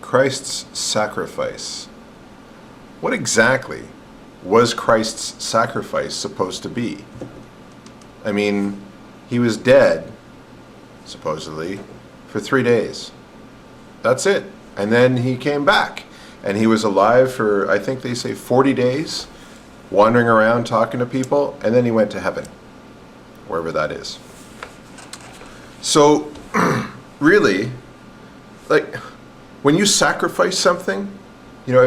Christ's sacrifice. What exactly was Christ's sacrifice supposed to be? I mean, he was dead, supposedly, for 3 days. That's it. And then he came back. And he was alive for, I think they say, 40 days, wandering around talking to people, and then he went to heaven, wherever that is. So, really, like, when you sacrifice something, you know,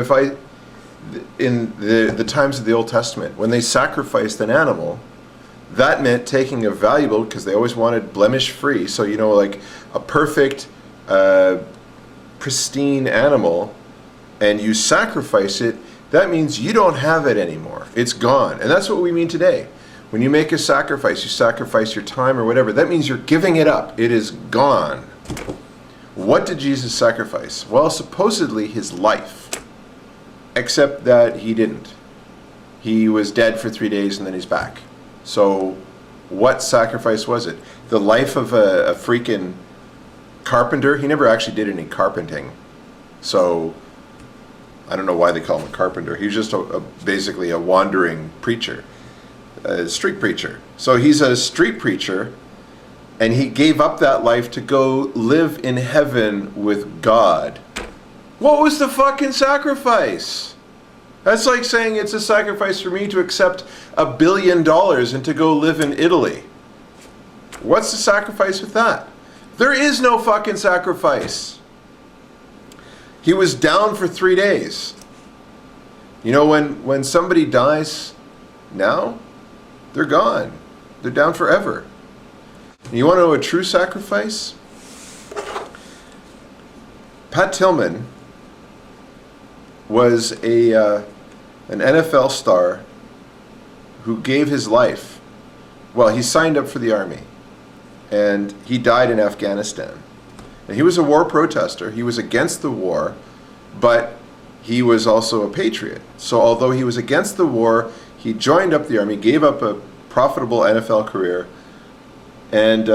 in the times of the Old Testament, when they sacrificed an animal, that meant taking a valuable, because they always wanted blemish-free, so, you know, like a perfect, pristine animal, and you sacrifice it, that means you don't have it anymore. It's gone. And that's what we mean today. When you make a sacrifice, you sacrifice your time or whatever, that means you're giving it up. It is gone. What did Jesus sacrifice? Well, supposedly his life, except that he didn't. He was dead for 3 days and then he's back. So what sacrifice was it? The life of a freaking carpenter? He never actually did any carpenting. So I don't know why they call him a carpenter. He's just basically a wandering preacher, a street preacher. So he's a street preacher, and he gave up that life to go live in heaven with God. What was the fucking sacrifice? That's like saying it's a sacrifice for me to accept $1 billion and to go live in Italy. What's the sacrifice with that? There is no fucking sacrifice. He was down for 3 days. You know, when somebody dies now, they're gone. They're down forever. And you want to know a true sacrifice? Pat Tillman was an NFL star who gave his life. Well, he signed up for the army, and he died in Afghanistan. And he was a war protester. He was against the war, but he was also a patriot. So although he was against the war, he joined up the army, gave up a profitable NFL career, and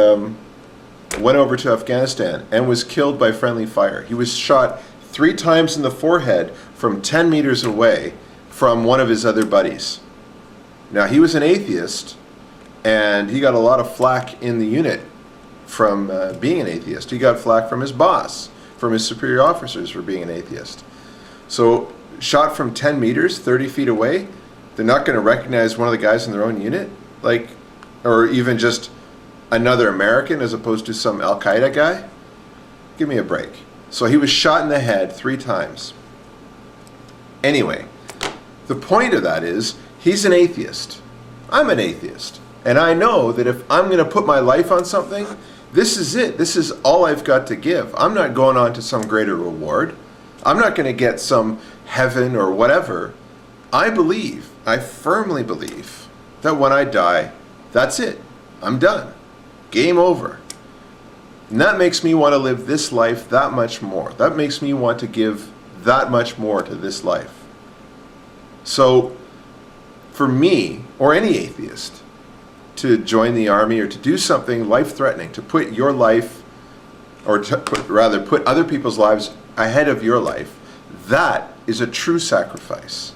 went over to Afghanistan and was killed by friendly fire. He was shot 3 times in the forehead from 10 meters away from one of his other buddies. Now, he was an atheist, and he got a lot of flack in the unit from being an atheist. He got flack from his boss, from his superior officers for being an atheist. So, shot from 10 meters, 30 feet away, they're not going to recognize one of the guys in their own unit? Like, or even just another American as opposed to some Al-Qaeda guy? Give me a break. So he was shot in the head 3 times. Anyway, the point of that is, he's an atheist. I'm an atheist. And I know that if I'm going to put my life on something, this is it. This is all I've got to give. I'm not going on to some greater reward. I'm not going to get some heaven or whatever. I firmly believe that when I die, that's it. I'm done. Game over. And that makes me want to live this life that much more. That makes me want to give that much more to this life. So, for me, or any atheist, to join the army or to do something life-threatening, to put your life, or to put other people's lives ahead of your life, that is a true sacrifice.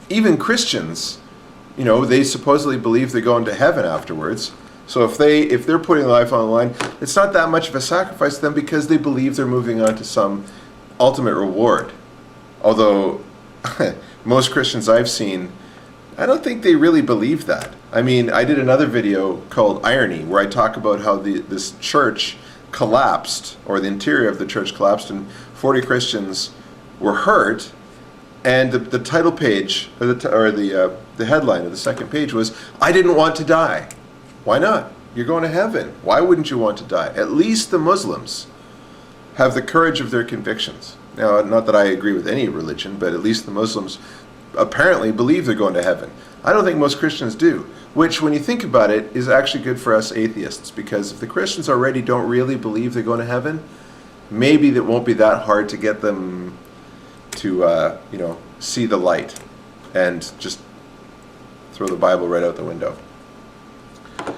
Even Christians, you know, they supposedly believe they're going to heaven afterwards. So if they're putting life on the line, it's not that much of a sacrifice to them because they believe they're moving on to some ultimate reward. Although most Christians I've seen, I don't think they really believe that. I mean, I did another video called Irony, where I talk about how this church collapsed, or the interior of the church collapsed, and 40 Christians were hurt. And the title page, or the headline of the second page was, "I didn't want to die." Why not? You're going to heaven. Why wouldn't you want to die? At least the Muslims have the courage of their convictions. Now, not that I agree with any religion, but at least the Muslims apparently believe they're going to heaven. I don't think most Christians do, which, when you think about it, is actually good for us atheists, because if the Christians already don't really believe they're going to heaven, maybe it won't be that hard to get them to, see the light and just throw the Bible right out the window.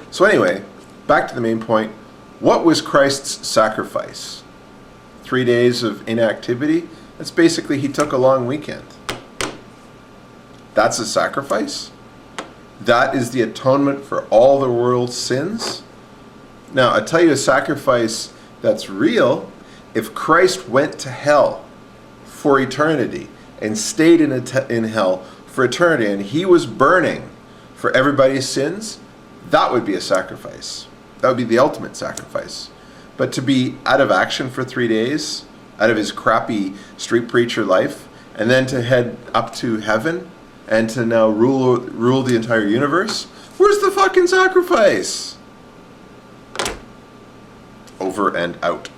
So anyway, back to the main point. What was Christ's sacrifice? 3 days of inactivity, that's basically he took a long weekend. That's a sacrifice? That is the atonement for all the world's sins? Now, I tell you a sacrifice that's real. If Christ went to hell for eternity and stayed in hell for eternity, and he was burning for everybody's sins, that would be a sacrifice. That would be the ultimate sacrifice. But to be out of action for 3 days, out of his crappy street preacher life, and then to head up to heaven and to now rule the entire universe, where's the fucking sacrifice? Over and out.